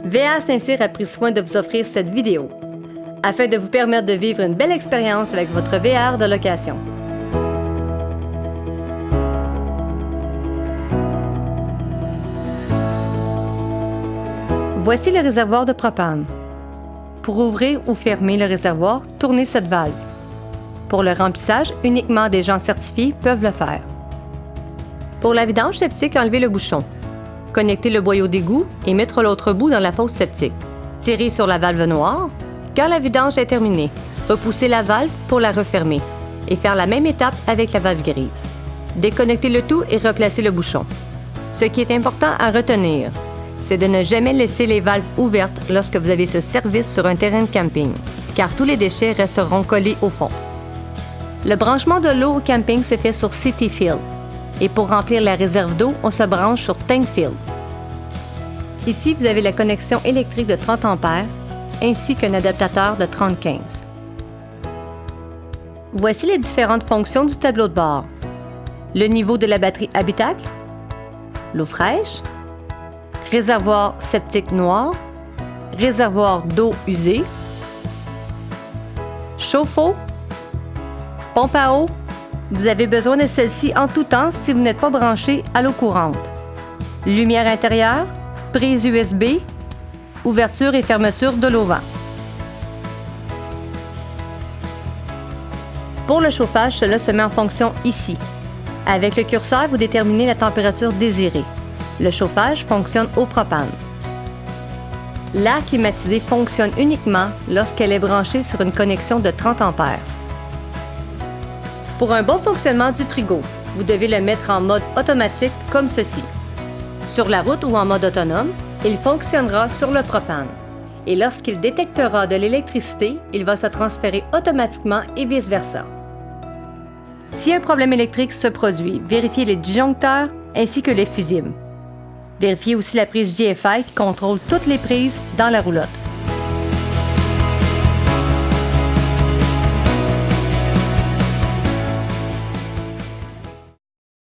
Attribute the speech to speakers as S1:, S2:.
S1: VA Saint-Cyr a pris soin de vous offrir cette vidéo afin de vous permettre de vivre une belle expérience avec votre VR de location. Voici le réservoir de propane. Pour ouvrir ou fermer le réservoir, tournez cette valve. Pour le remplissage, uniquement des gens certifiés peuvent le faire. Pour la vidange septique, enlevez le bouchon. Connectez le boyau d'égout et mettre l'autre bout dans la fosse septique. Tirez sur la valve noire. Quand la vidange est terminée, repoussez la valve pour la refermer et faire la même étape avec la valve grise. Déconnectez le tout et replacez le bouchon. Ce qui est important à retenir, c'est de ne jamais laisser les valves ouvertes lorsque vous avez ce service sur un terrain de camping, car tous les déchets resteront collés au fond. Le branchement de l'eau au camping se fait sur CityFill. Et pour remplir la réserve d'eau, on se branche sur TankFill. Ici, vous avez la connexion électrique de 30 A ainsi qu'un adaptateur de 30-15. Voici les différentes fonctions du tableau de bord. Le niveau de la batterie habitacle, l'eau fraîche, réservoir septique noir, réservoir d'eau usée, chauffe-eau, pompe à eau. Vous avez besoin de celle-ci en tout temps si vous n'êtes pas branché à l'eau courante. Lumière intérieure, prise USB, ouverture et fermeture de l'auvent. Pour le chauffage, cela se met en fonction ici. Avec le curseur, vous déterminez la température désirée. Le chauffage fonctionne au propane. L'air climatisé fonctionne uniquement lorsqu'elle est branchée sur une connexion de 30 A. Pour un bon fonctionnement du frigo, vous devez le mettre en mode automatique comme ceci. Sur la route ou en mode autonome, il fonctionnera sur le propane. Et lorsqu'il détectera de l'électricité, il va se transférer automatiquement et vice-versa. Si un problème électrique se produit, vérifiez les disjoncteurs ainsi que les fusibles. Vérifiez aussi la prise GFI qui contrôle toutes les prises dans la roulotte.